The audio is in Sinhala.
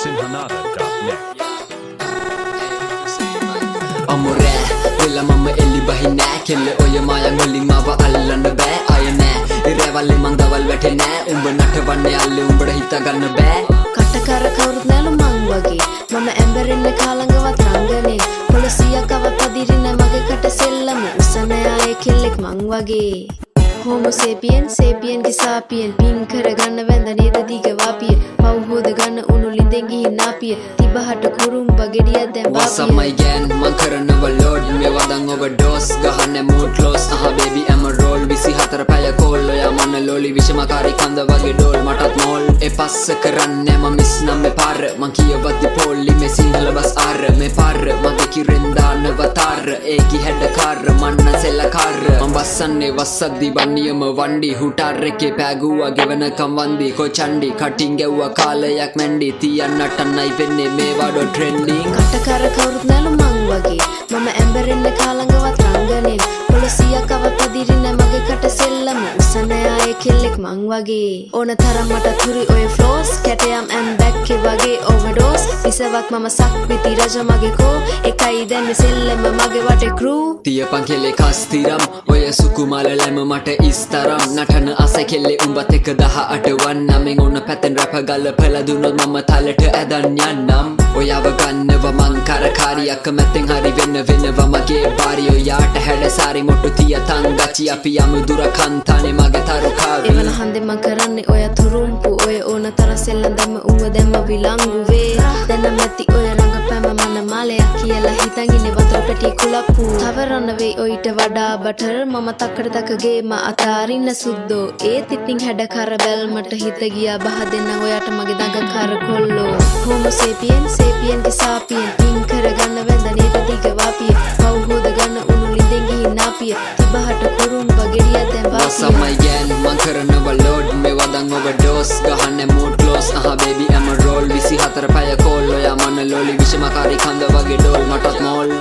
sinhanada.net. Amore, quella mamma elli bahina kelle oya maya ngolling mawa allanna ba ayane iravalle mangaval wetene umba natawanne alle umbada hita ganna ba කටකර කවුරුත් නැල මං වගේ මම ඇඹරෙන්න කාලඟවත් රංගනේ පොලිසියක් අවත් අදිරින මගේ කට සෙල්ලම උසන ආයේ කෙල්ලෙක් මං වගේ Homo sapien sapien ගේ sapien පින් කරගන්න වැඳ නේද දිග වාපිය පව් හොද ගන්න උණු ලිඳෙන් ගිහින් නාපිය තිබහට කුරුම්බ ගෙඩියක් දැන් What's up my gang man කරනව load me wadan overdose ගහන්න mood close baby I'm a roll 24 පැය කෝල් ඔයා මන ලෝලි විෂමකාරී කන්ද වගේ ඩෝල් මටත් මෝල් ඒ පස්ස කරන්නේ මම මිස් නම් මේ පාර මං කියවද්දි පොල්ලි මේ සිංහල බස් ආර මේ පාර මගේ කිරෙන් දාන්නව තාර ඒකි හැඩ කාර මන්න සෙල්ල කාර මම බස්සන්නේ වස්සද්දි බන්නියම වණ්ඩි හුටාර් එකේ පෑගුවා ගෙවනකම් වන්දි කොචණ්ඩි කටින් ගැව්වා කාලයක් මැන්ඩි තියන්නට නයි වෙන්නේ මේ වඩෝ ට්‍රෙන්ඩින් කටකර කවුරුත් නැල මං වගේ මම ඇඹරෙන්න කාලඟවත් රංගනේ පොලිසියක් අවත් අදිරින මගේ කට සෙල්ලම උසන ආයේ කෙල්ලෙක් මං වගේ ඕන තරම් මට තුරි ඔය ෆ්ලෝස් කැටයම් ඇන් බැක් වගේ ඕවර්ඩෝස් විසවක් මම සක්විති රජ මගේ කෝ එකයි දැන් මේ සෙල්ලම මගේ වටේ ක්‍රූ තියපන් කෙල්ලේ කස්තිරම් ඔය සුකුමාල ලැම මට ඉස්තරම් නටන අස කෙල්ලේ උඹත් එක 18 වන්නමෙන් ඕන පැතෙන් රැප ගල්පලා දුන්නොත් මම තලට ඇදන් යන්නම් ඔයව ගන්නව මං කරකාරියක් මැතෙන් හරි වෙන්න වෙනවා මගේ බාරි ඔයාට හැඩ සාරි මොට්ටු තිය තංගචි අපි යමු දුර කන්තානේ මගේ තරුකාවි එවන හන්දේ මං කරන්නේ ඔය තුරුම්පු ඔය ඕන තරම් සෙල්ලම් දැම්ම උඹ දැම්ම විලංගු වේ දැන් නැති ඔය රංගපෑම මන මාලයක් කියලා හිතන් ඉන්නේ වතුර පැටි කුලප්පු තවරන්න වෙයි ඔයිට වඩා බටර් මම තක්කඩ තකගේ ම අතාරින්න සුද්දෝ ඒත් ඉතින් හැඩ කර බැල්මට හිත ගියා බහ දෙන්න ඔයාට මගේ දඟ කර කොල්ලෝ Homo sapien sapien ගේ sapien පින් කරගන්න වැඳ නේද දිග වාපිය පව් හොද ගන්න උණු ලිඳෙන් ගිහින් නාපිය තිබහට කුරුම්බ ගෙඩියක් දැන් වාපිය What's up my gang man කරනව load මේ වදන් overdose ගහන්න mood close baby I'm a roll 24 පැය කෝල් ඔයා මන ලෝලි විෂමකාරී කන්ද වගේ ඩෝල් මටත් මෝල්